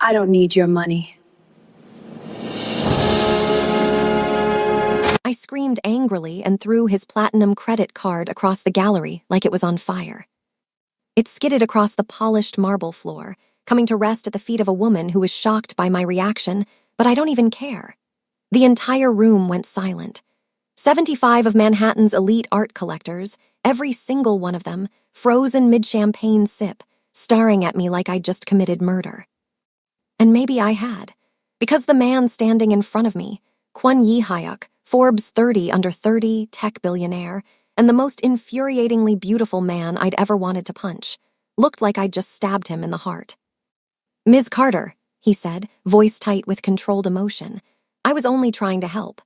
I don't need your money. I screamed angrily and threw his platinum credit card across the gallery like it was on fire. It skidded across the polished marble floor, coming to rest at the feet of a woman who was shocked by my reaction, but I don't even care. The entire room went silent. 75 of Manhattan's elite art collectors, every single one of them, frozen mid-champagne sip, staring at me like I'd just committed murder. And maybe I had, because the man standing in front of me, Kwon Yi-hyuk, Forbes 30 under 30 tech billionaire, and the most infuriatingly beautiful man I'd ever wanted to punch, looked like I'd just stabbed him in the heart. "Ms. Carter," he said, voice tight with controlled emotion. "I was only trying to help."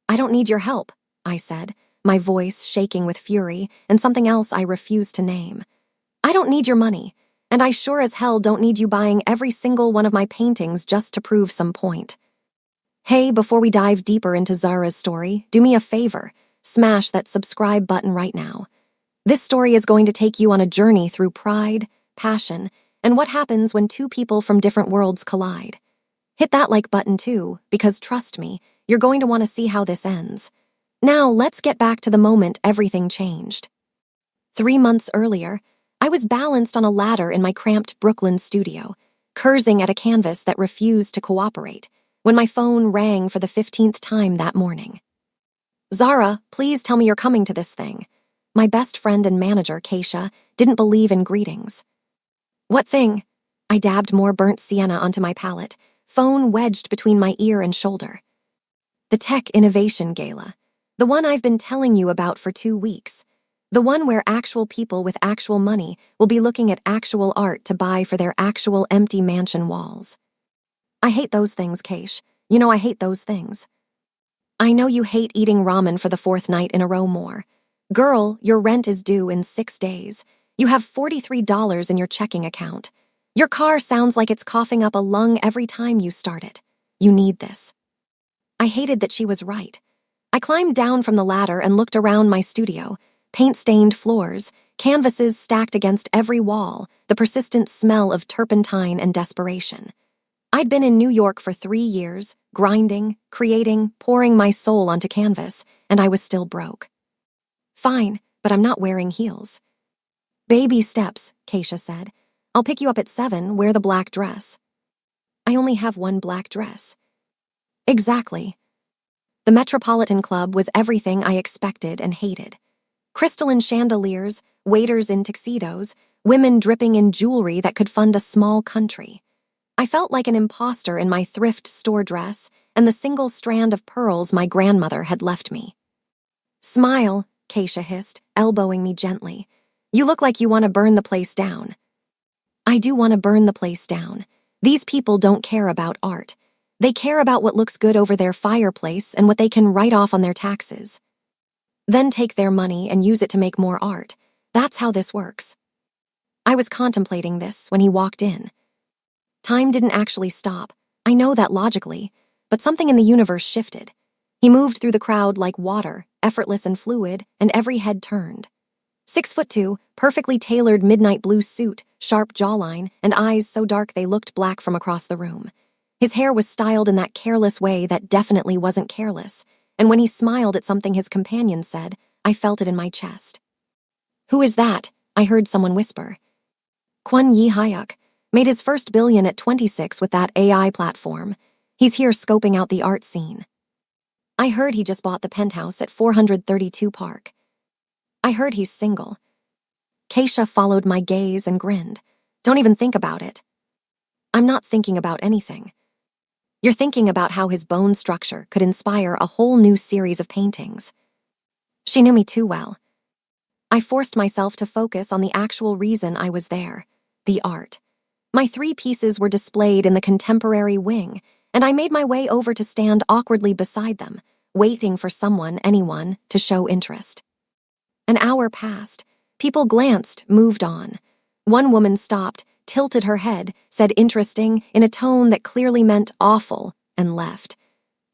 "I don't need your help," I said, my voice shaking with fury and something else I refused to name. "I don't need your money, and I sure as hell don't need you buying every single one of my paintings just to prove some point. Hey, before we dive deeper into Zara's story, do me a favor, smash that subscribe button right now. This story is going to take you on a journey through pride, passion, and what happens when two people from different worlds collide. Hit that like button too, because trust me, you're going to want to see how this ends. Now, let's get back to the moment everything changed. 3 months earlier, I was balanced on a ladder in my cramped Brooklyn studio, cursing at a canvas that refused to cooperate, when my phone rang for the 15th time that morning. "Zara, please tell me you're coming to this thing." My best friend and manager, Keisha, didn't believe in greetings. "What thing?" I dabbed more burnt sienna onto my palette, phone wedged between my ear and shoulder. "The Tech Innovation Gala. The one I've been telling you about for 2 weeks. The one where actual people with actual money will be looking at actual art to buy for their actual empty mansion walls. I hate those things, Keish. You know I hate those things. I know you hate eating ramen for the 4th night in a row more. Girl, your rent is due in 6 days. You have $43 in your checking account. Your car sounds like it's coughing up a lung every time you start it. You need this." I hated that she was right. I climbed down from the ladder and looked around my studio. Paint-stained floors, canvases stacked against every wall, the persistent smell of turpentine and desperation. I'd been in New York for 3 years, grinding, creating, pouring my soul onto canvas, and I was still broke. "Fine, but I'm not wearing heels." "Baby steps," Keisha said. "I'll pick you up at 7, wear the black dress." "I only have one black dress." Exactly. The Metropolitan Club was everything I expected and hated. Crystalline chandeliers, waiters in tuxedos, women dripping in jewelry that could fund a small country. I felt like an imposter in my thrift store dress and the single strand of pearls my grandmother had left me. "Smile," Keisha hissed, elbowing me gently. "You look like you want to burn the place down." "I do want to burn the place down. These people don't care about art. They care about what looks good over their fireplace and what they can write off on their taxes. Then take their money and use it to make more art. That's how this works." I was contemplating this when he walked in. Time didn't actually stop. I know that logically, but something in the universe shifted. He moved through the crowd like water, effortless and fluid, and every head turned. 6'2", perfectly tailored midnight blue suit, sharp jawline, and eyes so dark they looked black from across the room. His hair was styled in that careless way that definitely wasn't careless, and when he smiled at something his companion said, I felt it in my chest. "Who is that?" I heard someone whisper. "Kwon Yi-hyuk. Made his first billion at 26 with that AI platform. He's here scoping out the art scene. I heard he just bought the penthouse at 432 Park. I heard he's single." Keisha followed my gaze and grinned. "Don't even think about it." "I'm not thinking about anything. You're thinking about how his bone structure could inspire a whole new series of paintings." She knew me too well. I forced myself to focus on the actual reason I was there, the art. My 3 pieces were displayed in the contemporary wing, and I made my way over to stand awkwardly beside them, waiting for someone, anyone, to show interest. An hour passed. People glanced, moved on. One woman stopped, tilted her head, said interesting in a tone that clearly meant awful, and left.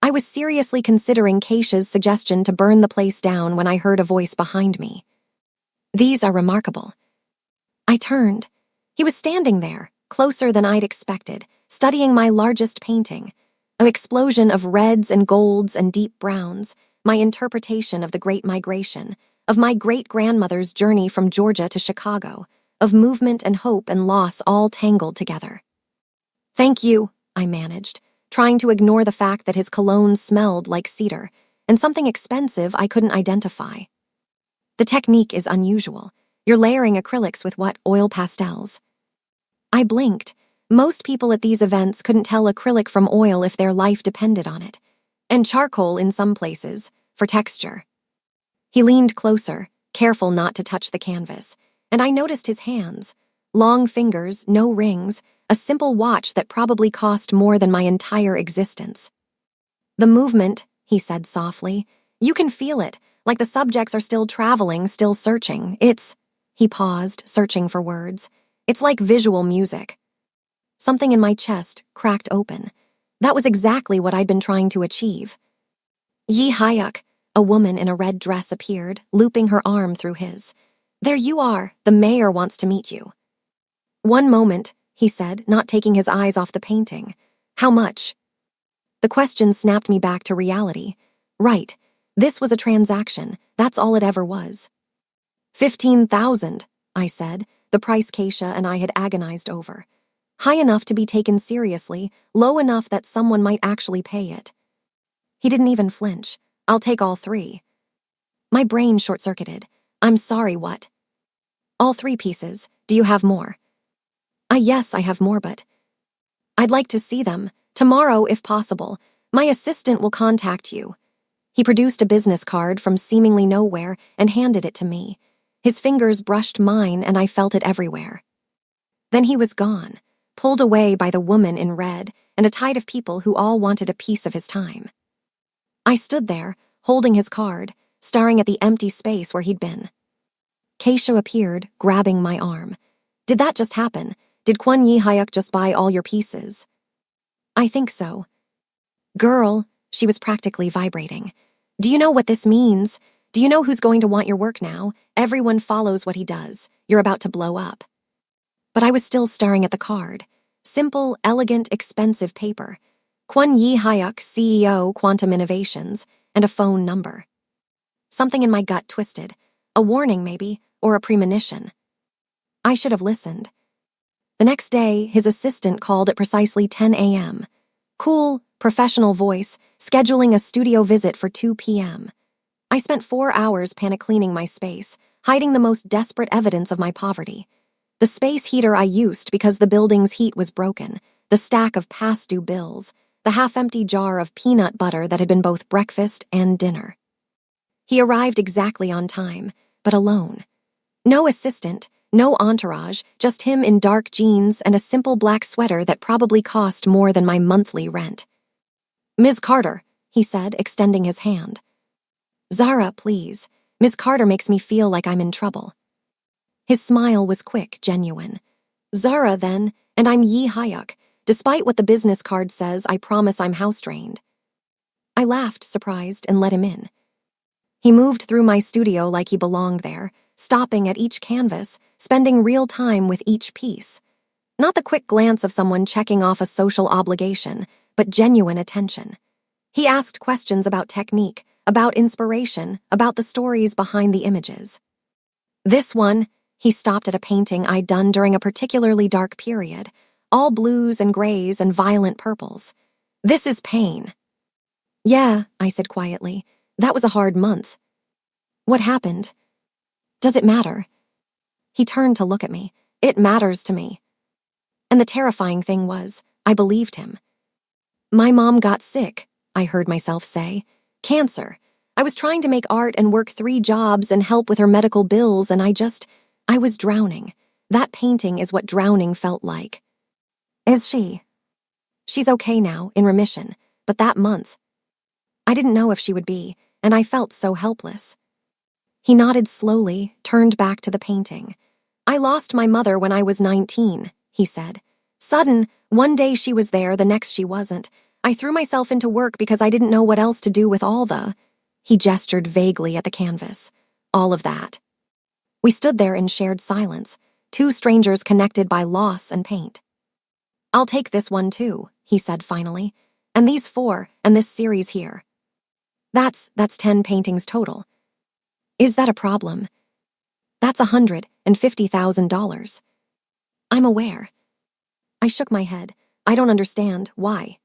I was seriously considering Keisha's suggestion to burn the place down when I heard a voice behind me. "These are remarkable." I turned. He was standing there, closer than I'd expected, studying my largest painting. An explosion of reds and golds and deep browns, my interpretation of the Great Migration, of my great-grandmother's journey from Georgia to Chicago, of movement and hope and loss all tangled together. "Thank you," I managed, trying to ignore the fact that his cologne smelled like cedar, and something expensive I couldn't identify. "The technique is unusual. You're layering acrylics with what, oil pastels?" I blinked. Most people at these events couldn't tell acrylic from oil if their life depended on it. And charcoal in some places, for texture. He leaned closer, careful not to touch the canvas, and I noticed his hands. Long fingers, no rings, a simple watch that probably cost more than my entire existence. "The movement," he said softly. "You can feel it, like the subjects are still traveling, still searching. He paused, searching for words. "It's like visual music." Something in my chest cracked open. That was exactly what I'd been trying to achieve. "Yi Hyuk," a woman in a red dress appeared, looping her arm through his. "There you are. The mayor wants to meet you." "One moment," he said, not taking his eyes off the painting. "How much?" The question snapped me back to reality. Right. This was a transaction. That's all it ever was. 15,000, I said, the price Keisha and I had agonized over. High enough to be taken seriously, low enough that someone might actually pay it. He didn't even flinch. "I'll take all three." My brain short-circuited. "I'm sorry, what?" "All three pieces. Do you have more?" Yes, I have more, but I'd like to see them. Tomorrow, if possible. My assistant will contact you." He produced a business card from seemingly nowhere and handed it to me. His fingers brushed mine and I felt it everywhere. Then he was gone, pulled away by the woman in red and a tide of people who all wanted a piece of his time. I stood there, holding his card, staring at the empty space where he'd been. Keisha appeared, grabbing my arm. "Did that just happen? Did Kwon Yi Hyuk just buy all your pieces?" "I think so." "Girl," she was practically vibrating. "Do you know what this means? Do you know who's going to want your work now? Everyone follows what he does. You're about to blow up." But I was still staring at the card. Simple, elegant, expensive paper. Kwon Yi Hyuk, CEO, Quantum Innovations, and a phone number. Something in my gut twisted. A warning, maybe, or a premonition. I should have listened. The next day, his assistant called at precisely 10 a.m. Cool, professional voice, scheduling a studio visit for 2 p.m. I spent 4 hours panic-cleaning my space, hiding the most desperate evidence of my poverty. The space heater I used because the building's heat was broken, the stack of past-due bills, the half-empty jar of peanut butter that had been both breakfast and dinner. He arrived exactly on time, but alone. No assistant, no entourage, just him in dark jeans and a simple black sweater that probably cost more than my monthly rent. "Ms. Carter," he said, extending his hand. "Zara, please. Ms. Carter makes me feel like I'm in trouble." His smile was quick, genuine. "Zara, then, and I'm Yi Hyuk. Despite what the business card says, I promise I'm house-trained." I laughed, surprised, and let him in. He moved through my studio like he belonged there, stopping at each canvas, spending real time with each piece. Not the quick glance of someone checking off a social obligation, but genuine attention. He asked questions about technique, about inspiration, about the stories behind the images. "This one," he stopped at a painting I'd done during a particularly dark period, all blues and grays and violent purples. "This is pain." "Yeah," I said quietly. "That was a hard month." "What happened?" "Does it matter?" He turned to look at me. "It matters to me." And the terrifying thing was, I believed him. "My mom got sick," I heard myself say. "Cancer. I was trying to make art and work 3 jobs and help with her medical bills, and I was drowning. That painting is what drowning felt like." "Is she?" "She's okay now, in remission, but that month, I didn't know if she would be, and I felt so helpless." He nodded slowly, turned back to the painting. "I lost my mother when I was 19, he said. "Sudden, one day she was there, the next she wasn't. I threw myself into work because I didn't know what else to do with all the—" He gestured vaguely at the canvas. "All of that." We stood there in shared silence, 2 strangers connected by loss and paint. I'll take this one too, he said finally. And these 4, and this series here. That's 10 paintings total. Is that a problem? That's $150,000. I'm aware. I shook my head. I don't understand. Why?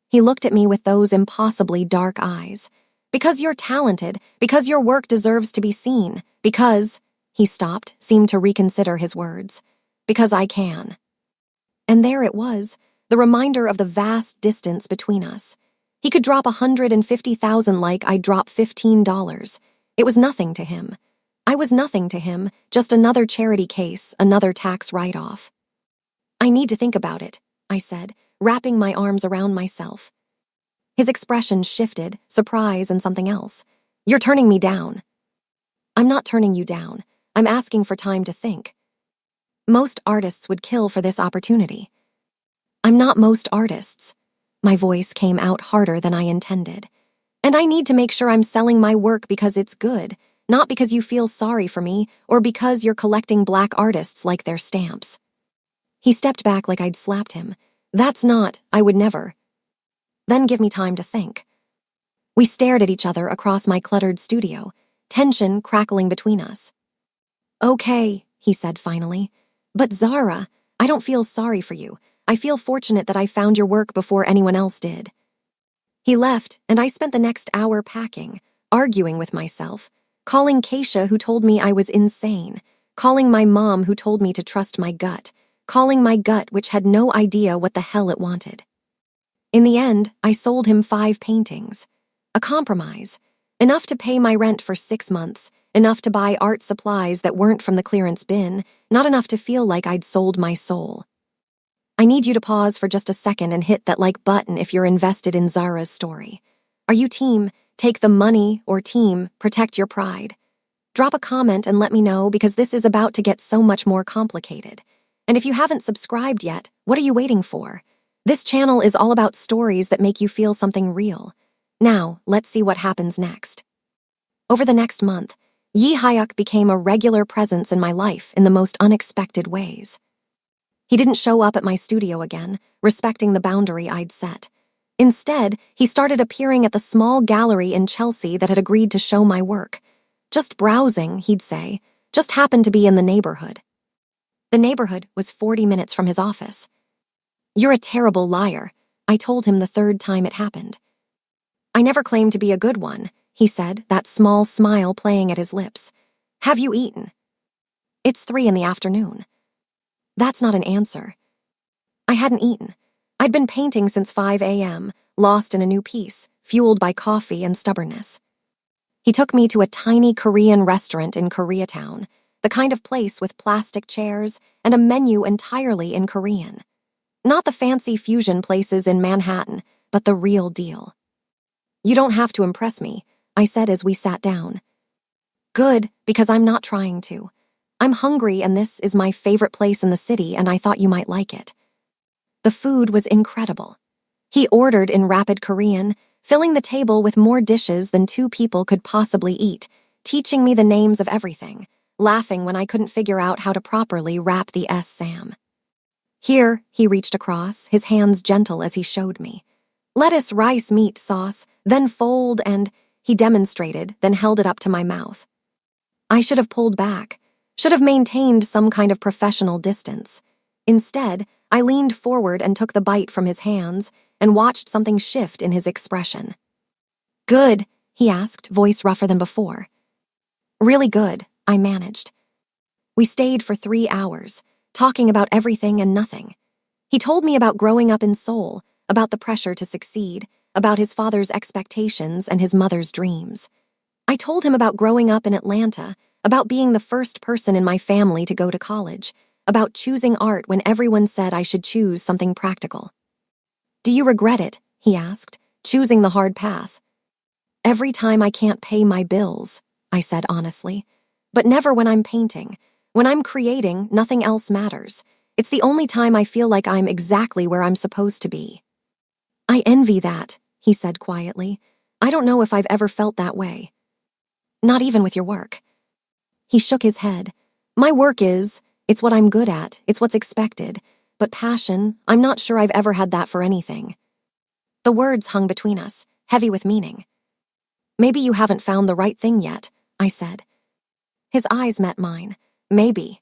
He looked at me with those impossibly dark eyes. Because you're talented, because your work deserves to be seen, because, he stopped, seemed to reconsider his words, because I can. And there it was, the reminder of the vast distance between us. He could drop 150,000 like I'd drop $15. It was nothing to him. I was nothing to him, just another charity case, another tax write-off. I need to think about it, I said, wrapping my arms around myself. His expression shifted, surprise and something else. You're turning me down. I'm not turning you down. I'm asking for time to think. Most artists would kill for this opportunity. I'm not most artists. My voice came out harder than I intended. And I need to make sure I'm selling my work because it's good, not because you feel sorry for me or because you're collecting black artists like their stamps. He stepped back like I'd slapped him. That's not, I would never. Then give me time to think. We stared at each other across my cluttered studio, tension crackling between us. Okay, he said finally. But Zara, I don't feel sorry for you. I feel fortunate that I found your work before anyone else did. He left, and I spent the next hour packing, arguing with myself, calling Keisha who told me I was insane, calling my mom who told me to trust my gut, calling my gut which had no idea what the hell it wanted. In the end, I sold him 5 paintings. A compromise. Enough to pay my rent for 6 months, enough to buy art supplies that weren't from the clearance bin, not enough to feel like I'd sold my soul. I need you to pause for just a second and hit that like button if you're invested in Zara's story. Are you team, take the money, or team, protect your pride? Drop a comment and let me know because this is about to get so much more complicated. And if you haven't subscribed yet, what are you waiting for? This channel is all about stories that make you feel something real. Now, let's see what happens next. Over the next month, Yi Hyuk became a regular presence in my life in the most unexpected ways. He didn't show up at my studio again, respecting the boundary I'd set. Instead, he started appearing at the small gallery in Chelsea that had agreed to show my work. Just browsing, he'd say, just happened to be in the neighborhood. The neighborhood was 40 minutes from his office. You're a terrible liar, I told him the 3rd time it happened. I never claimed to be a good one, he said, that small smile playing at his lips. Have you eaten? It's 3 in the afternoon. That's not an answer. I hadn't eaten. I'd been painting since 5 a.m., lost in a new piece, fueled by coffee and stubbornness. He took me to a tiny Korean restaurant in Koreatown, the kind of place with plastic chairs and a menu entirely in Korean. Not the fancy fusion places in Manhattan, but the real deal. You don't have to impress me, I said as we sat down. Good, because I'm not trying to. I'm hungry and this is my favorite place in the city and I thought you might like it. The food was incredible. He ordered in rapid Korean, filling the table with more dishes than 2 people could possibly eat, teaching me the names of everything, laughing when I couldn't figure out how to properly wrap the Sam. Here, he reached across, his hands gentle as he showed me. Lettuce, rice, meat, sauce, then fold and, he demonstrated, then held it up to my mouth. I should have pulled back, should have maintained some kind of professional distance. Instead, I leaned forward and took the bite from his hands and watched something shift in his expression. Good, he asked, voice rougher than before. Really good, I managed. We stayed for 3 hours, talking about everything and nothing. He told me about growing up in Seoul, about the pressure to succeed, about his father's expectations and his mother's dreams. I told him about growing up in Atlanta, about being the first person in my family to go to college, about choosing art when everyone said I should choose something practical. Do you regret it, he asked, choosing the hard path? Every time I can't pay my bills, I said honestly. But never when I'm painting. When I'm creating, nothing else matters. It's the only time I feel like I'm exactly where I'm supposed to be. I envy that, he said quietly. I don't know if I've ever felt that way. Not even with your work. He shook his head. My work is, it's what I'm good at, it's what's expected. but passion, I'm not sure I've ever had that for anything. The words hung between us, heavy with meaning. Maybe you haven't found the right thing yet, I said. His eyes met mine. Maybe.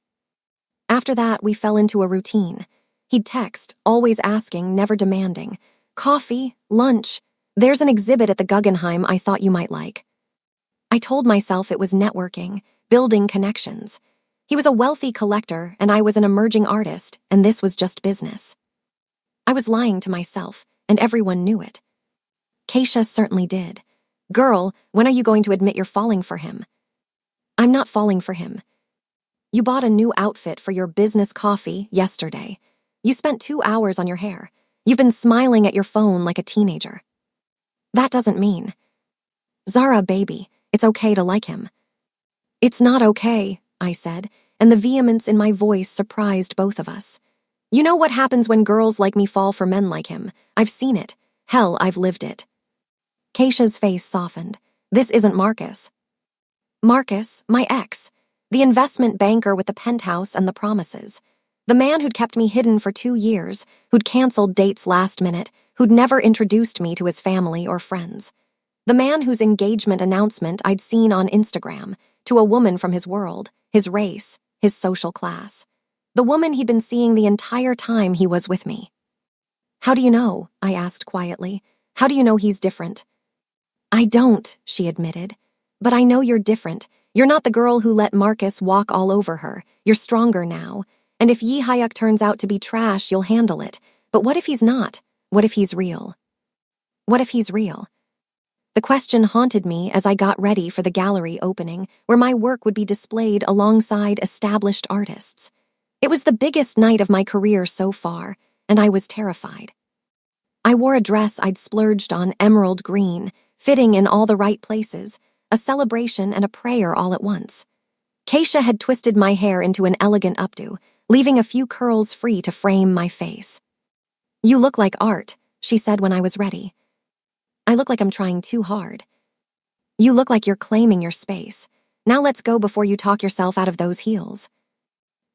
After that, we fell into a routine. He'd text, always asking, never demanding. Coffee, lunch. There's an exhibit at the Guggenheim I thought you might like. I told myself it was networking, building connections. He was a wealthy collector, and I was an emerging artist, and this was just business. I was lying to myself, and everyone knew it. Keisha certainly did. Girl, when are you going to admit you're falling for him? I'm not falling for him. You bought a new outfit for your business coffee yesterday. You spent 2 hours on your hair. You've been smiling at your phone like a teenager. That doesn't mean. Zara, baby, it's okay to like him. It's not okay, I said, and the vehemence in my voice surprised both of us. You know what happens when girls like me fall for men like him. I've seen it. Hell, I've lived it. Keisha's face softened. This isn't Marcus. Marcus, my ex. The investment banker with the penthouse and the promises. The man who'd kept me hidden for 2 years, who'd canceled dates last minute, who'd never introduced me to his family or friends. The man whose engagement announcement I'd seen on Instagram, to a woman from his world, his race, his social class. The woman he'd been seeing the entire time he was with me. How do you know? I asked quietly. How do you know he's different? I don't, she admitted. But I know you're different. You're not the girl who let Marcus walk all over her. You're stronger now. And if Yi Hyuk turns out to be trash, you'll handle it. But what if he's not? What if he's real? What if he's real? The question haunted me as I got ready for the gallery opening, where my work would be displayed alongside established artists. It was the biggest night of my career so far, and I was terrified. I wore a dress I'd splurged on emerald green, fitting in all the right places, a celebration and a prayer all at once. Keisha had twisted my hair into an elegant updo, leaving a few curls free to frame my face. You look like art, she said when I was ready. I look like I'm trying too hard. You look like you're claiming your space. Now let's go before you talk yourself out of those heels.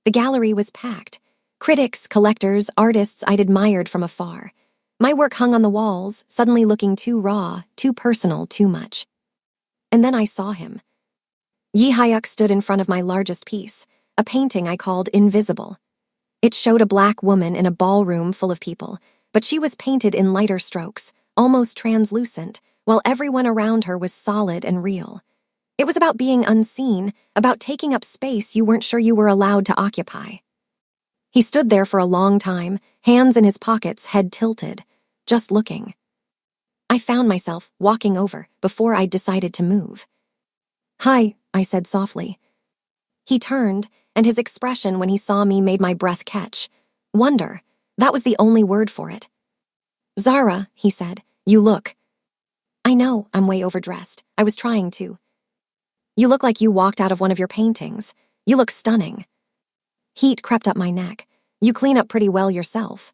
The gallery was packed. Critics, collectors, artists I'd admired from afar. My work hung on the walls, suddenly looking too raw, too personal, too much. And then I saw him. Yi Hyuk stood in front of my largest piece, a painting I called Invisible. It showed a black woman in a ballroom full of people, but she was painted in lighter strokes, almost translucent, while everyone around her was solid and real. It was about being unseen, about taking up space you weren't sure you were allowed to occupy. He stood there for a long time, hands in his pockets, head tilted, just looking. I found myself walking over before I'd decided to move. Hi, I said softly. He turned, and his expression when he saw me made my breath catch. Wonder. That was the only word for it. Zara, he said, you look. I know, I'm way overdressed. I was trying to. You look like you walked out of one of your paintings. You look stunning. Heat crept up my neck. You clean up pretty well yourself.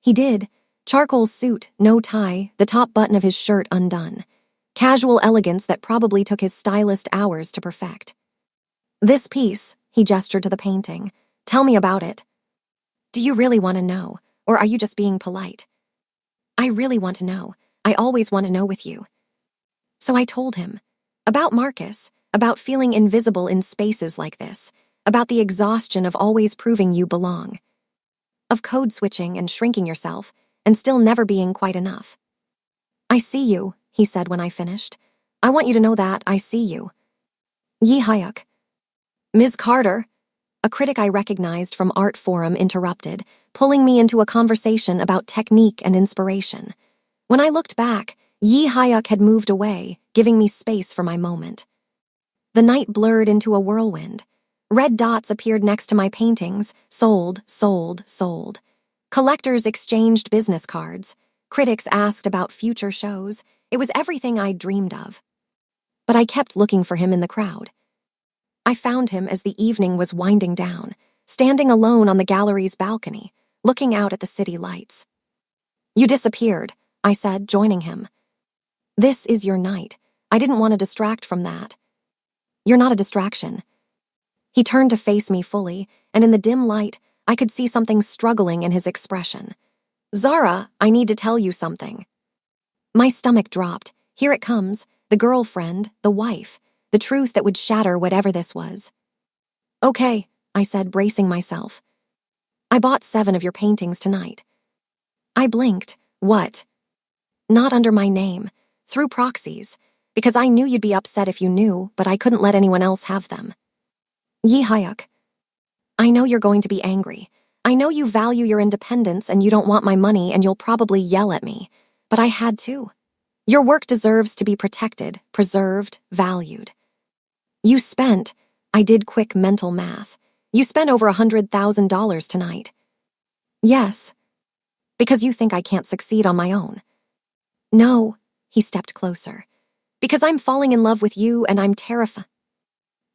He did. Charcoal suit, no tie, the top button of his shirt undone. Casual elegance that probably took his stylist hours to perfect. This piece, he gestured to the painting. Tell me about it. Do you really want to know, or are you just being polite? I really want to know. I always want to know with you. So I told him. About Marcus, about feeling invisible in spaces like this, about the exhaustion of always proving you belong. Of code switching and shrinking yourself, and still never being quite enough. I see you, he said when I finished. I want you to know that I see you. Yi Hyuk. Ms. Carter, a critic I recognized from Art Forum interrupted, pulling me into a conversation about technique and inspiration. When I looked back, Yi Hyuk had moved away, giving me space for my moment. The night blurred into a whirlwind. Red dots appeared next to my paintings, sold, sold, sold. Collectors exchanged business cards. Critics asked about future shows. It was everything I'd dreamed of. But I kept looking for him in the crowd. I found him as the evening was winding down, standing alone on the gallery's balcony, looking out at the city lights. You disappeared, I said, joining him. This is your night. I didn't want to distract from that. You're not a distraction. He turned to face me fully, and in the dim light, I could see something struggling in his expression. "Zara, I need to tell you something." My stomach dropped. Here it comes, the girlfriend, the wife, the truth that would shatter whatever this was. "Okay," I said, bracing myself. "I bought 7 of your paintings tonight." I blinked. "What?" "Not under my name, through proxies, because I knew you'd be upset if you knew, but I couldn't let anyone else have them." "Yi Hyuk, I know you're going to be angry. I know you value your independence and you don't want my money and you'll probably yell at me, but I had to. Your work deserves to be protected, preserved, valued. You spent," I did quick mental math, "you spent over $100,000 tonight." "Yes." "Because you think I can't succeed on my own." "No," he stepped closer. "Because I'm falling in love with you and I'm terrified."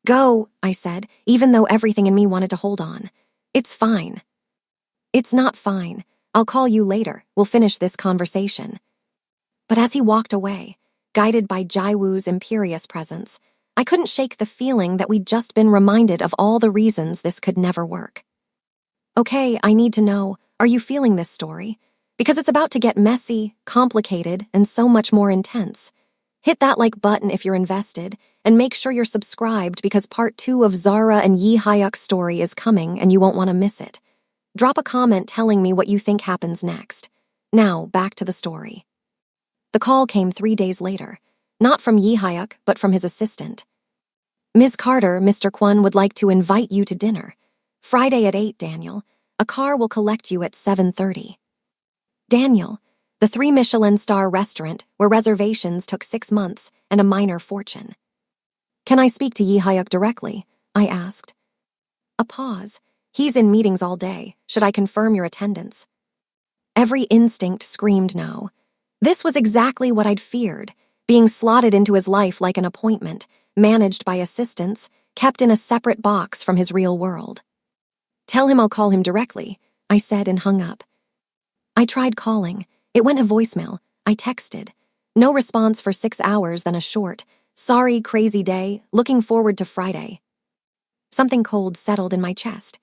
"Go," I said, even though everything in me wanted to hold on. "It's fine." "It's not fine. I'll call you later. We'll finish this conversation." But as he walked away, guided by Jaiwoo's imperious presence, I couldn't shake the feeling that we'd just been reminded of all the reasons this could never work. "Okay, I need to know, are you feeling this story? Because it's about to get messy, complicated, and so much more intense. Hit that like button if you're invested, and make sure you're subscribed because part 2 of Zara and Yi Hyuk's story is coming and you won't want to miss it. Drop a comment telling me what you think happens next. Now, back to the story." The call came 3 days later, not from Yi Hyuk, but from his assistant. "Ms. Carter, Mr. Kwon would like to invite you to dinner. Friday at 8, Daniel. A car will collect you at 7:30. Daniel, the 3 Michelin star restaurant where reservations took 6 months and a minor fortune. "Can I speak to Yi Hyuk directly?" I asked. A pause. "He's in meetings all day. Should I confirm your attendance?" Every instinct screamed no. This was exactly what I'd feared, being slotted into his life like an appointment, managed by assistants, kept in a separate box from his real world. "Tell him I'll call him directly," I said and hung up. I tried calling. It went to voicemail. I texted. No response for 6 hours, then a short, "Sorry, crazy day, looking forward to Friday." Something cold settled in my chest.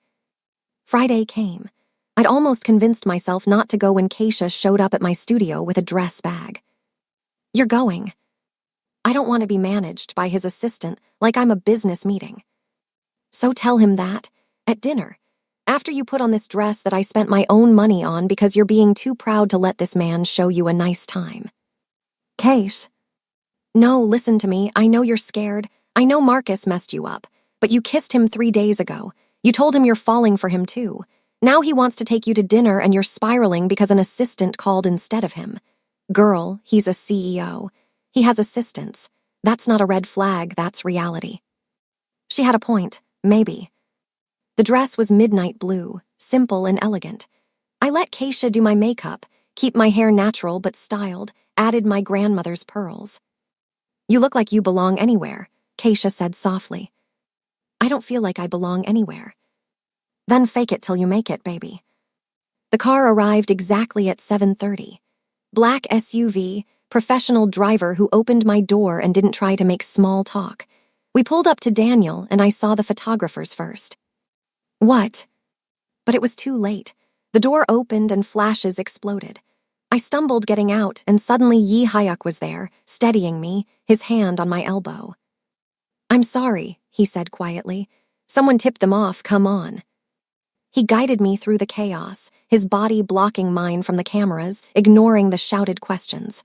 Friday came. I'd almost convinced myself not to go when Keisha showed up at my studio with a dress bag. "You're going." I don't want to be managed by his assistant like I'm a business meeting. "So tell him that, at dinner, after you put on this dress that I spent my own money on because you're being too proud to let this man show you a nice time." "Keish." "No, listen to me. I know you're scared. I know Marcus messed you up, but you kissed him 3 days ago. You told him you're falling for him too. Now he wants to take you to dinner and you're spiraling because an assistant called instead of him. Girl, he's a CEO. He has assistants. That's not a red flag, that's reality." She had a point, maybe. The dress was midnight blue, simple and elegant. I let Keisha do my makeup, keep my hair natural but styled, added my grandmother's pearls. "You look like you belong anywhere," Keisha said softly. "I don't feel like I belong anywhere." "Then fake it till you make it, baby." The car arrived exactly at 7:30. Black SUV, professional driver who opened my door and didn't try to make small talk. We pulled up to Daniel and I saw the photographers first. "What?" But it was too late. The door opened and flashes exploded. I stumbled getting out and suddenly Yi Hyuk was there, steadying me, his hand on my elbow. "I'm sorry," he said quietly. "Someone tipped them off, come on." He guided me through the chaos, his body blocking mine from the cameras, ignoring the shouted questions.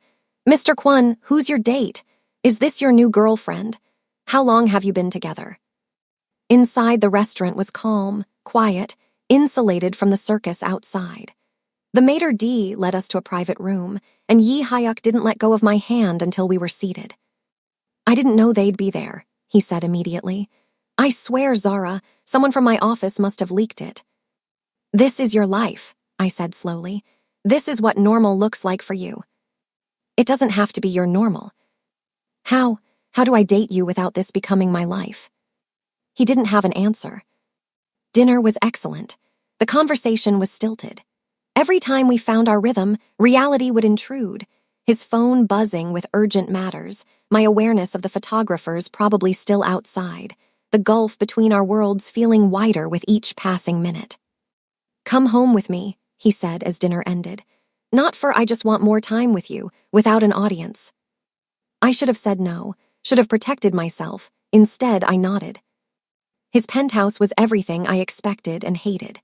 "Mr. Kwon, who's your date? Is this your new girlfriend? How long have you been together?" Inside, the restaurant was calm, quiet, insulated from the circus outside. The maitre d' led us to a private room, and Yi Hyuk didn't let go of my hand until we were seated. "I didn't know they'd be there," he said immediately. "I swear, Zara, someone from my office must have leaked it." "This is your life," I said slowly. "This is what normal looks like for you. It doesn't have to be your normal. How do I date you without this becoming my life?" He didn't have an answer. Dinner was excellent. The conversation was stilted. Every time we found our rhythm, reality would intrude. His phone buzzing with urgent matters, my awareness of the photographers probably still outside, the gulf between our worlds feeling wider with each passing minute. Come home with me, he said as dinner ended. Not for I just want more time with you, without an audience. I should have said no, should have protected myself. Instead, I nodded. His penthouse was everything I expected and hated.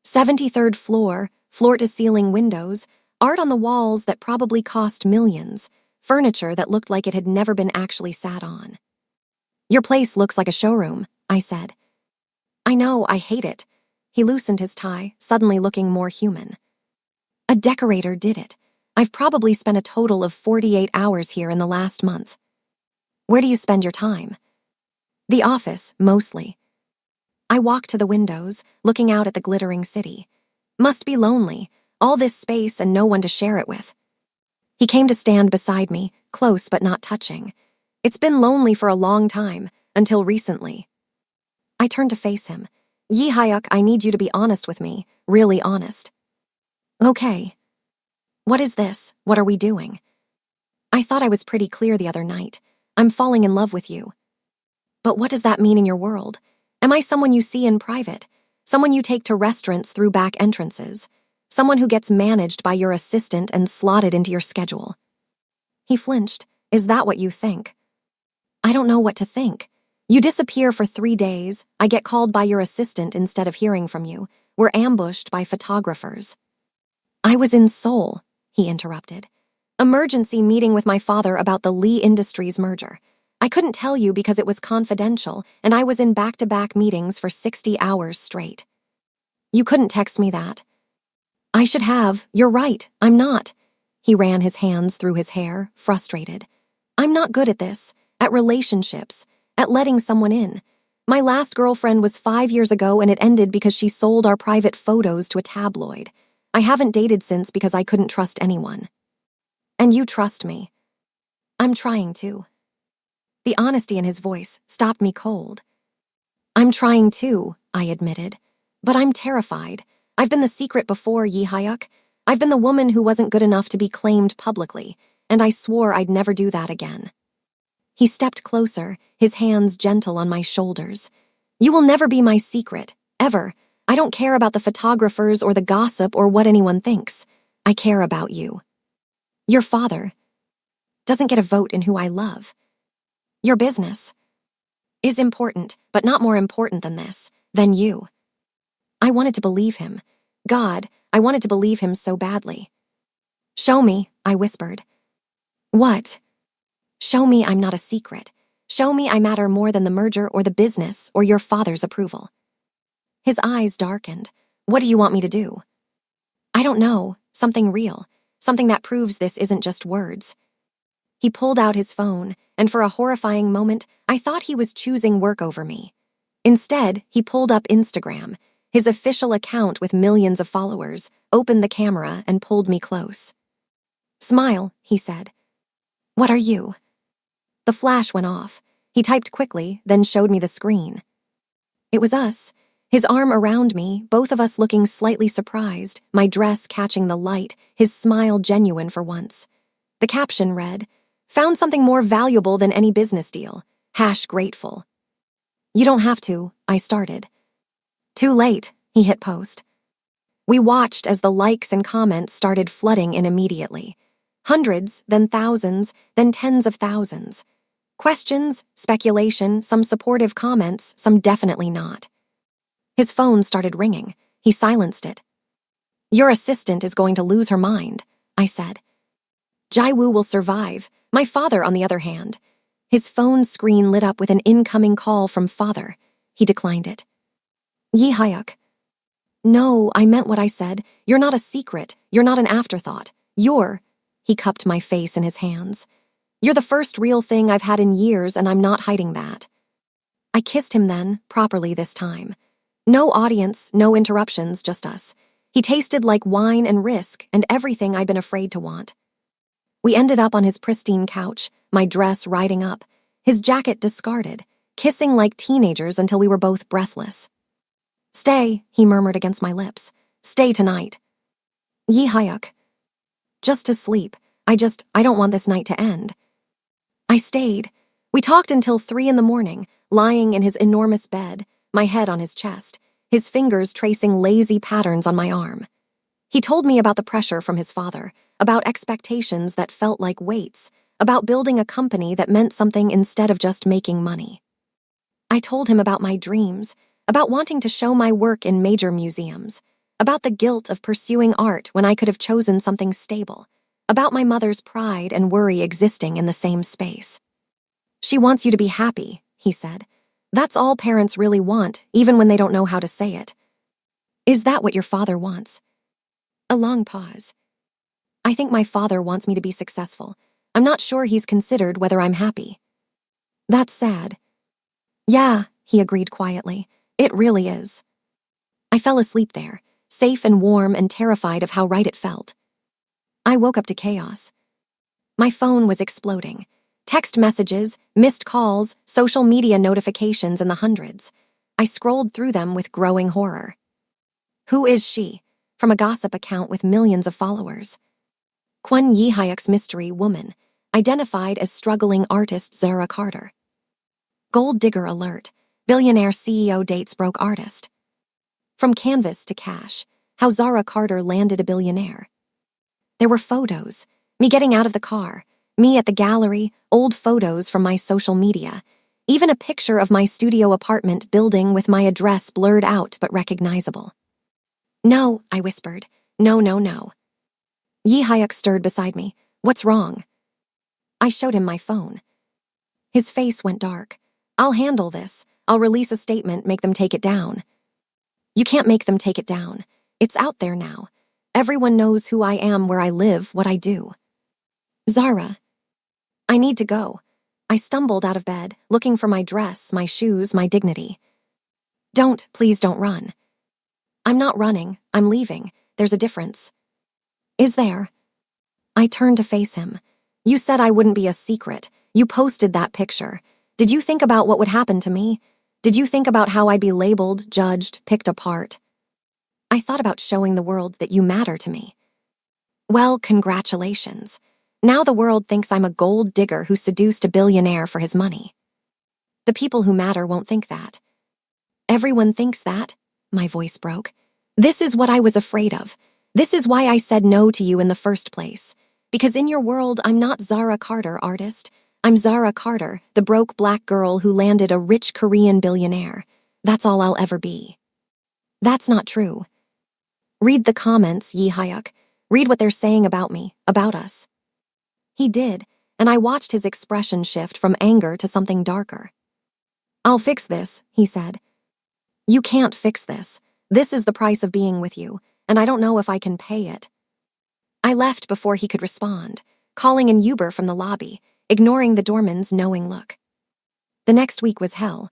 73rd floor, floor-to-ceiling windows, art on the walls that probably cost millions, furniture that looked like it had never been actually sat on. Your place looks like a showroom, I said. I know, I hate it. He loosened his tie, suddenly looking more human. A decorator did it. I've probably spent a total of 48 hours here in the last month. Where do you spend your time? The office, mostly. I walked to the windows, looking out at the glittering city. Must be lonely, all this space and no one to share it with. He came to stand beside me, close but not touching. It's been lonely for a long time, until recently. I turned to face him. Yi Hyuk, I need you to be honest with me, really honest. Okay. What is this? What are we doing? I thought I was pretty clear the other night. I'm falling in love with you. But what does that mean in your world? Am I someone you see in private? Someone you take to restaurants through back entrances? Someone who gets managed by your assistant and slotted into your schedule? He flinched. Is that what you think? I don't know what to think. You disappear for 3 days. I get called by your assistant instead of hearing from you. We're ambushed by photographers. I was in Seoul, he interrupted. Emergency meeting with my father about the Lee Industries merger. I couldn't tell you because it was confidential, and I was in back-to-back meetings for 60 hours straight. You couldn't text me that. I should have. You're right. I'm not. He ran his hands through his hair, frustrated. I'm not good at this, at relationships, at letting someone in. My last girlfriend was 5 years ago and it ended because she sold our private photos to a tabloid. I haven't dated since because I couldn't trust anyone. And you trust me. I'm trying to. The honesty in his voice stopped me cold. I'm trying too, I admitted. But I'm terrified. I've been the secret before, Yi Hyuk. I've been the woman who wasn't good enough to be claimed publicly, and I swore I'd never do that again. He stepped closer, his hands gentle on my shoulders. You will never be my secret, ever. I don't care about the photographers or the gossip or what anyone thinks. I care about you. Your father doesn't get a vote in who I love. Your business is important, but not more important than this, than you. I wanted to believe him. God, I wanted to believe him so badly. Show me, I whispered. What? Show me I'm not a secret. Show me I matter more than the merger or the business or your father's approval. His eyes darkened. What do you want me to do? I don't know. Something real. Something that proves this isn't just words. He pulled out his phone, and for a horrifying moment, I thought he was choosing work over me. Instead, he pulled up Instagram, his official account with millions of followers, opened the camera, and pulled me close. Smile, he said. What are you? The flash went off. He typed quickly, then showed me the screen. It was us, his arm around me, both of us looking slightly surprised, my dress catching the light, his smile genuine for once. The caption read, Found something more valuable than any business deal. #grateful. You don't have to, I started. Too late, he hit post. We watched as the likes and comments started flooding in immediately. Hundreds, then thousands, then tens of thousands. Questions, speculation, some supportive comments, some definitely not. His phone started ringing. He silenced it. Your assistant is going to lose her mind, I said. Jaiwoo will survive. My father, on the other hand. His phone screen lit up with an incoming call from father. He declined it. Yi Hyuk. No, I meant what I said. You're not a secret. You're not an afterthought. He cupped my face in his hands. You're the first real thing I've had in years, and I'm not hiding that. I kissed him then, properly this time. No audience, no interruptions, just us. He tasted like wine and risk and everything I'd been afraid to want. We ended up on his pristine couch, my dress riding up, his jacket discarded, kissing like teenagers until we were both breathless. Stay, he murmured against my lips. Stay tonight. Yi Hyuk. Just to sleep. I don't want this night to end. I stayed. We talked until 3 in the morning, lying in his enormous bed, my head on his chest, his fingers tracing lazy patterns on my arm. He told me about the pressure from his father, about expectations that felt like weights, about building a company that meant something instead of just making money. I told him about my dreams, about wanting to show my work in major museums, about the guilt of pursuing art when I could have chosen something stable, about my mother's pride and worry existing in the same space. She wants you to be happy, he said. That's all parents really want, even when they don't know how to say it. Is that what your father wants? A long pause. I think my father wants me to be successful. I'm not sure he's considered whether I'm happy. That's sad. Yeah, he agreed quietly. It really is. I fell asleep there, safe and warm and terrified of how right it felt. I woke up to chaos. My phone was exploding. Text messages, missed calls, social media notifications in the hundreds. I scrolled through them with growing horror. Who is she? From a gossip account with millions of followers. Kwon Yi-hyuk's mystery woman, identified as struggling artist Zara Carter. Gold digger alert. Billionaire CEO dates broke artist. From canvas to cash, how Zara Carter landed a billionaire. There were photos, me getting out of the car, me at the gallery, old photos from my social media, even a picture of my studio apartment building with my address blurred out but recognizable. No, I whispered. No, no, no. Yi-hyuk stirred beside me. What's wrong? I showed him my phone. His face went dark. I'll handle this. I'll release a statement, make them take it down. You can't make them take it down. It's out there now. Everyone knows who I am, where I live, what I do. Zara. I need to go. I stumbled out of bed, looking for my dress, my shoes, my dignity. Please don't run. I'm not running. I'm leaving. There's a difference. Is there? I turned to face him. You said I wouldn't be a secret. You posted that picture. Did you think about what would happen to me? Did you think about how I'd be labeled, judged, picked apart? I thought about showing the world that you matter to me. Well, congratulations. Now the world thinks I'm a gold digger who seduced a billionaire for his money. The people who matter won't think that. Everyone thinks that. My voice broke. This is what I was afraid of. This is why I said no to you in the first place. Because in your world, I'm not Zara Carter, artist. I'm Zara Carter, the broke black girl who landed a rich Korean billionaire. That's all I'll ever be. That's not true. Read the comments, Yi-hyuk. Read what they're saying about me, about us. He did, and I watched his expression shift from anger to something darker. I'll fix this, he said. You can't fix this. This is the price of being with you, and I don't know if I can pay it. I left before he could respond, calling an Uber from the lobby, ignoring the doorman's knowing look. The next week was hell.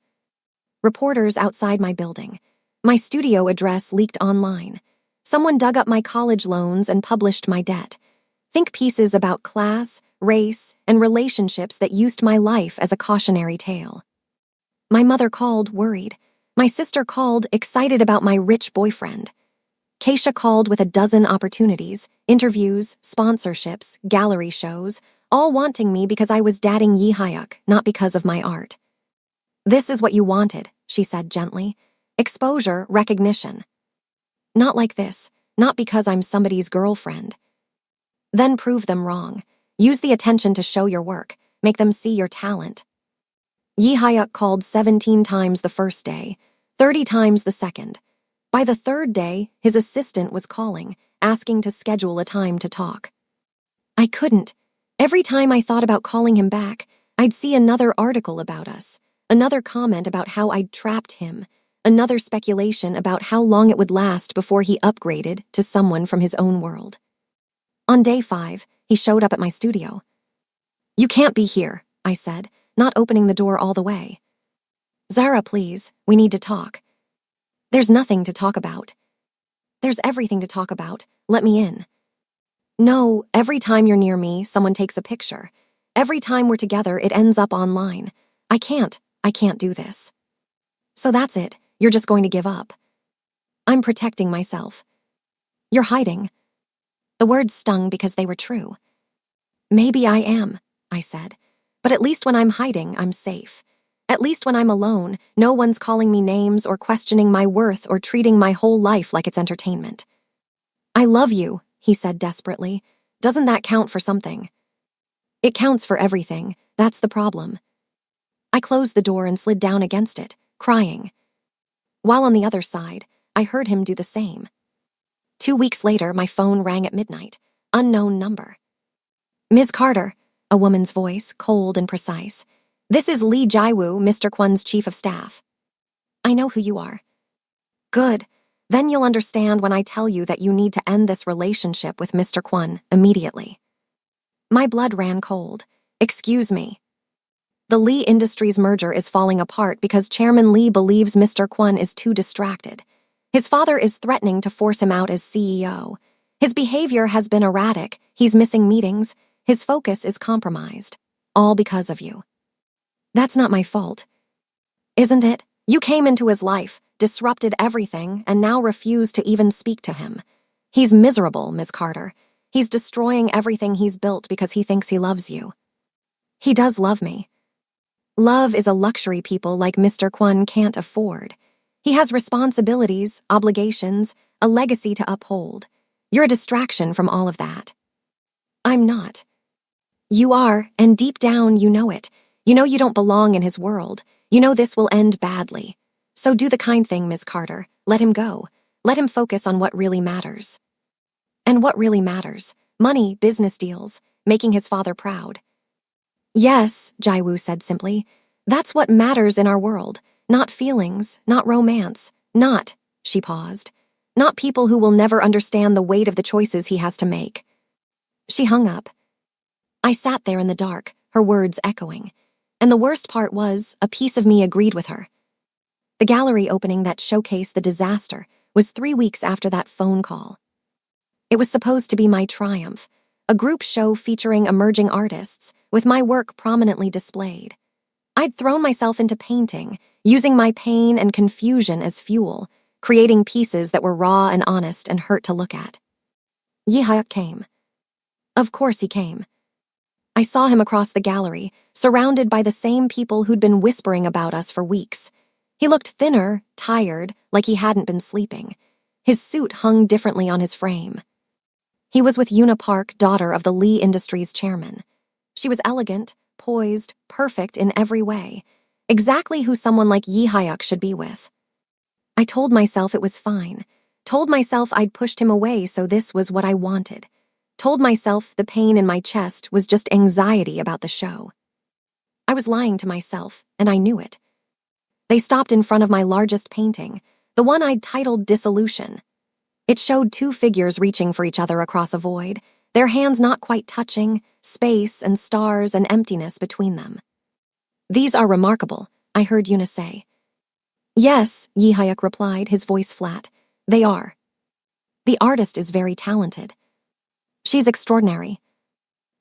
Reporters outside my building. My studio address leaked online. Someone dug up my college loans and published my debt. Think pieces about class, race, and relationships that used my life as a cautionary tale. My mother called, worried. My sister called, excited about my rich boyfriend. Keisha called with a dozen opportunities, interviews, sponsorships, gallery shows, all wanting me because I was dating Yi-hyuk, not because of my art. This is what you wanted, she said gently. Exposure, recognition. Not like this, not because I'm somebody's girlfriend. Then prove them wrong. Use the attention to show your work, make them see your talent. Yi-hyuk called 17 times the first day, 30 times the second. By the third day, his assistant was calling, asking to schedule a time to talk. I couldn't. Every time I thought about calling him back, I'd see another article about us, another comment about how I'd trapped him, another speculation about how long it would last before he upgraded to someone from his own world. On day 5, he showed up at my studio. You can't be here, I said, not opening the door all the way. Zara, please, we need to talk. There's nothing to talk about. There's everything to talk about. Let me in. No, every time you're near me, someone takes a picture. Every time we're together, it ends up online. I can't do this. So that's it. You're just going to give up. I'm protecting myself. You're hiding. The words stung because they were true. Maybe I am, I said. But at least when I'm hiding, I'm safe. At least when I'm alone, no one's calling me names or questioning my worth or treating my whole life like it's entertainment. I love you, he said desperately. Doesn't that count for something? It counts for everything. That's the problem. I closed the door and slid down against it, crying. While on the other side, I heard him do the same. 2 weeks later, my phone rang at midnight. Unknown number. Ms. Carter, a woman's voice, cold and precise. This is Lee Jaiwoo, Mr. Kwon's chief of staff. I know who you are. Good. Then you'll understand when I tell you that you need to end this relationship with Mr. Kwon immediately. My blood ran cold. Excuse me. The Lee Industries merger is falling apart because Chairman Lee believes Mr. Kwon is too distracted. His father is threatening to force him out as CEO. His behavior has been erratic, he's missing meetings, his focus is compromised. All because of you. That's not my fault. Isn't it? You came into his life, disrupted everything, and now refuse to even speak to him. He's miserable, Ms. Carter. He's destroying everything he's built because he thinks he loves you. He does love me. Love is a luxury people like Mr. Kwon can't afford. He has responsibilities, obligations, a legacy to uphold. You're a distraction from all of that. I'm not. You are, and deep down you know it. You know you don't belong in his world. You know this will end badly. So do the kind thing, Ms. Carter. Let him go. Let him focus on what really matters. And what really matters? Money, business deals, making his father proud. Yes, Jaiwoo said simply. That's what matters in our world. Not feelings, not romance, not, she paused, not people who will never understand the weight of the choices he has to make. She hung up. I sat there in the dark, her words echoing. And the worst part was, a piece of me agreed with her. The gallery opening that showcased the disaster was 3 weeks after that phone call. It was supposed to be my triumph, a group show featuring emerging artists, with my work prominently displayed. I'd thrown myself into painting, using my pain and confusion as fuel, creating pieces that were raw and honest and hurt to look at. Yi Hyuk came. Of course he came. I saw him across the gallery, surrounded by the same people who'd been whispering about us for weeks. He looked thinner, tired, like he hadn't been sleeping. His suit hung differently on his frame. He was with Yoona Park, daughter of the Lee Industries chairman. She was elegant, poised, perfect in every way, exactly who someone like Yi Hyuk should be with. I told myself it was fine, told myself I'd pushed him away so this was what I wanted, told myself the pain in my chest was just anxiety about the show. I was lying to myself, and I knew it. They stopped in front of my largest painting, the one I'd titled Dissolution. It showed 2 figures reaching for each other across a void, their hands not quite touching, space and stars and emptiness between them. These are remarkable, I heard Yoona say. Yes, Yi Hyuk replied, his voice flat. They are. The artist is very talented. She's extraordinary.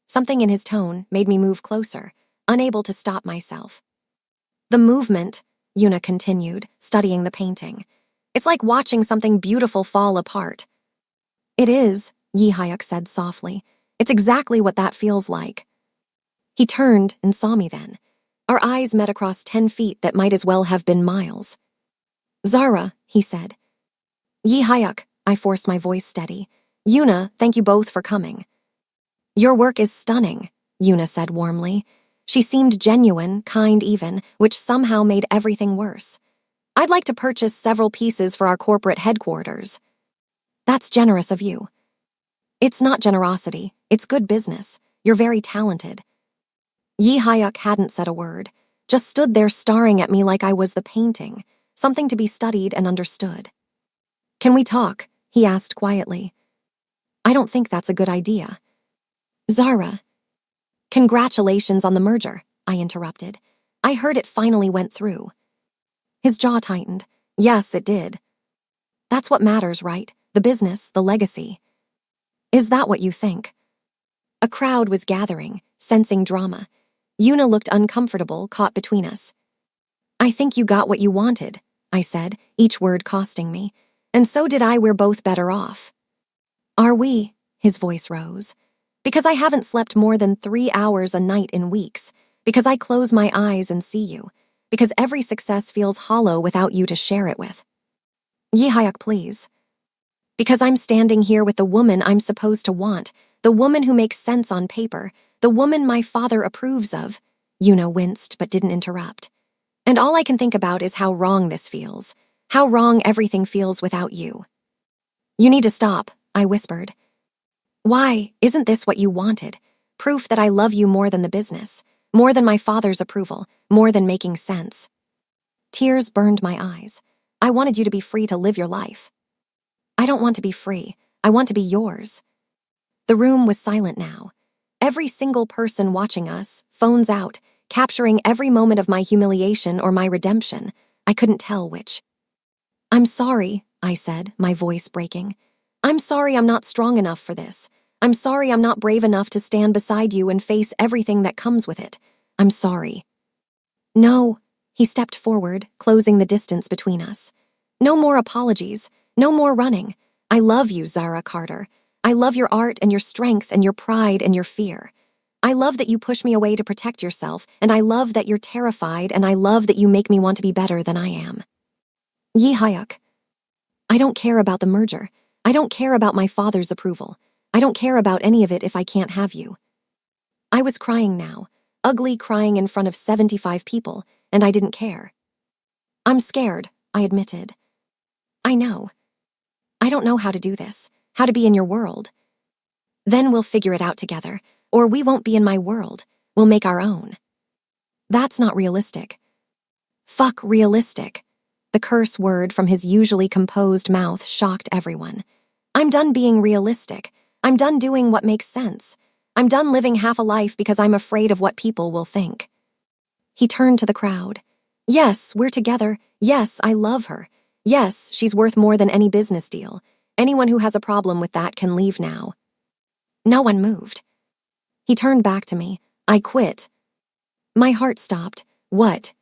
Something in his tone made me move closer, unable to stop myself. The movement, Yoona continued, studying the painting. It's like watching something beautiful fall apart. It is, Yi Hyuk said softly. It's exactly what that feels like. He turned and saw me then. Our eyes met across 10 feet that might as well have been miles. Zara, he said. Yi Hyuk, I forced my voice steady. Yoona, thank you both for coming. Your work is stunning, Yoona said warmly. She seemed genuine, kind even, which somehow made everything worse. I'd like to purchase several pieces for our corporate headquarters. That's generous of you. It's not generosity, it's good business. You're very talented. Yi Hyuk hadn't said a word, just stood there staring at me like I was the painting, something to be studied and understood. Can we talk? He asked quietly. I don't think that's a good idea. Zara. Congratulations on the merger, I interrupted. I heard it finally went through. His jaw tightened. Yes, it did. That's what matters, right? The business, the legacy. Is that what you think? A crowd was gathering, sensing drama. Yoona looked uncomfortable, caught between us. I think you got what you wanted, I said, each word costing me. And so did I, we're both better off. Are we? His voice rose. Because I haven't slept more than 3 hours a night in weeks. Because I close my eyes and see you. Because every success feels hollow without you to share it with. Yi Hyuk, please. Because I'm standing here with the woman I'm supposed to want, the woman who makes sense on paper, the woman my father approves of. Yuna winced but didn't interrupt. And all I can think about is how wrong this feels. How wrong everything feels without you. You need to stop, I whispered. Why, isn't this what you wanted? Proof that I love you more than the business, more than my father's approval, more than making sense. Tears burned my eyes. I wanted you to be free to live your life. I don't want to be free. I want to be yours. The room was silent now. Every single person watching us, phones out, capturing every moment of my humiliation or my redemption. I couldn't tell which. I'm sorry, I said, my voice breaking. I'm sorry I'm not strong enough for this. I'm sorry I'm not brave enough to stand beside you and face everything that comes with it. I'm sorry. No, he stepped forward, closing the distance between us. No more apologies. No more running. I love you, Zara Carter. I love your art and your strength and your pride and your fear. I love that you push me away to protect yourself, and I love that you're terrified, and I love that you make me want to be better than I am. Yi Hyuk. I don't care about the merger. I don't care about my father's approval. I don't care about any of it if I can't have you. I was crying now, ugly crying in front of 75 people, and I didn't care. I'm scared, I admitted. I know. I don't know how to do this, how to be in your world. Then we'll figure it out together, or we won't be in my world. We'll make our own. That's not realistic. Fuck realistic. The curse word from his usually composed mouth shocked everyone. I'm done being realistic. I'm done doing what makes sense. I'm done living half a life because I'm afraid of what people will think. He turned to the crowd. Yes, we're together. Yes, I love her. Yes, she's worth more than any business deal. Anyone who has a problem with that can leave now. No one moved. He turned back to me. I quit. My heart stopped. What?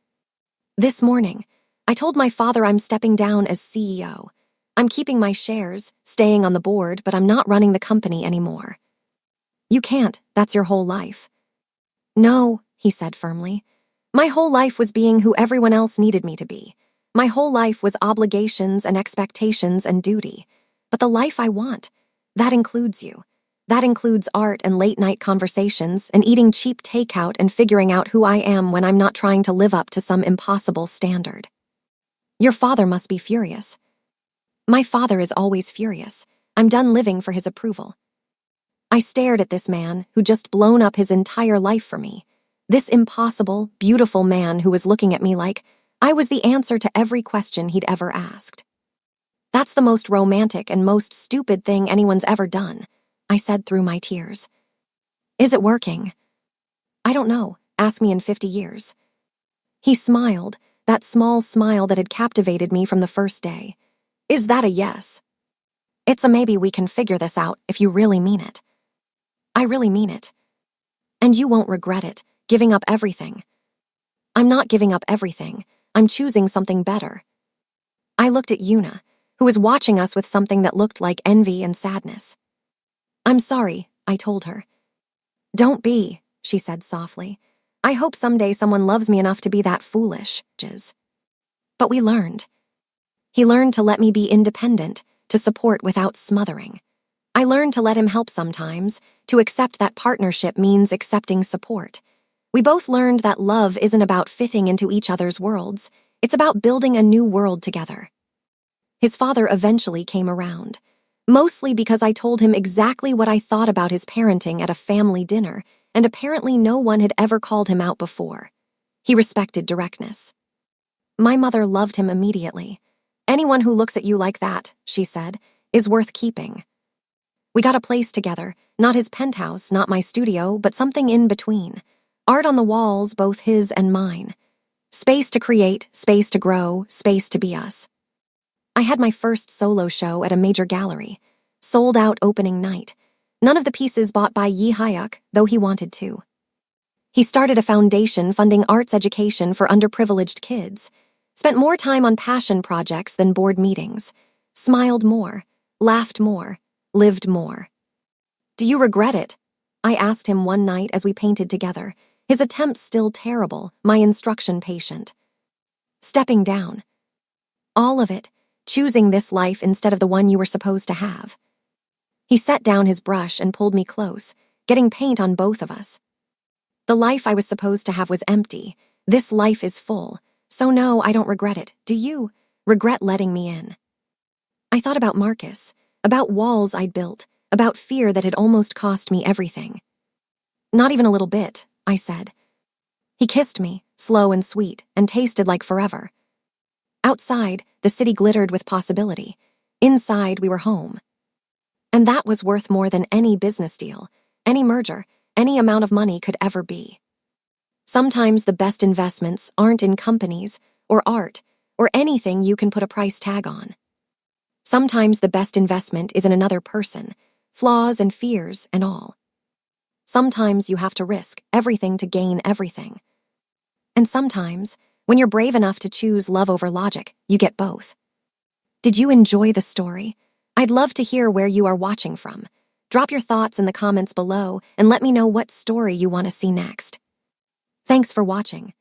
This morning, I told my father I'm stepping down as CEO. I'm keeping my shares, staying on the board, but I'm not running the company anymore. You can't, that's your whole life. No, he said firmly. My whole life was being who everyone else needed me to be. My whole life was obligations and expectations and duty. But the life I want, that includes you. That includes art and late-night conversations and eating cheap takeout and figuring out who I am when I'm not trying to live up to some impossible standard. Your father must be furious. My father is always furious. I'm done living for his approval. I stared at this man who'd just blown up his entire life for me. This impossible, beautiful man who was looking at me like I was the answer to every question he'd ever asked. That's the most romantic and most stupid thing anyone's ever done, I said through my tears. Is it working? I don't know. Ask me in 50 years. He smiled, that small smile that had captivated me from the first day. Is that a yes? It's a maybe we can figure this out if you really mean it. I really mean it. And you won't regret it, giving up everything. I'm not giving up everything. I'm choosing something better. I looked at Yuna, who was watching us with something that looked like envy and sadness. I'm sorry, I told her. Don't be, she said softly. I hope someday someone loves me enough to be that foolish. But we learned. He learned to let me be independent, to support without smothering. I learned to let him help sometimes, to accept that partnership means accepting support. We both learned that love isn't about fitting into each other's worlds. It's about building a new world together. His father eventually came around, mostly because I told him exactly what I thought about his parenting at a family dinner, and apparently no one had ever called him out before. He respected directness. My mother loved him immediately. Anyone who looks at you like that, she said, is worth keeping. We got a place together, not his penthouse, not my studio, but something in between. Art on the walls, both his and mine. Space to create, space to grow, space to be us. I had my first solo show at a major gallery. Sold out opening night. None of the pieces bought by Yi Hyuk, though he wanted to. He started a foundation funding arts education for underprivileged kids. Spent more time on passion projects than board meetings. Smiled more, laughed more, lived more. Do you regret it? I asked him one night as we painted together, his attempts still terrible, my instruction patient. Stepping down. All of it, choosing this life instead of the one you were supposed to have. He set down his brush and pulled me close, getting paint on both of us. The life I was supposed to have was empty. This life is full. So no, I don't regret it. Do you? Regret letting me in? I thought about Marcus, about walls I'd built, about fear that had almost cost me everything. Not even a little bit, I said. He kissed me, slow and sweet, and tasted like forever. Outside, the city glittered with possibility. Inside, we were home. And that was worth more than any business deal, any merger, any amount of money could ever be. Sometimes the best investments aren't in companies, or art, or anything you can put a price tag on. Sometimes the best investment is in another person, flaws and fears and all. Sometimes you have to risk everything to gain everything. And sometimes, when you're brave enough to choose love over logic, you get both. Did you enjoy the story? I'd love to hear where you are watching from. Drop your thoughts in the comments below and let me know what story you want to see next. Thanks for watching.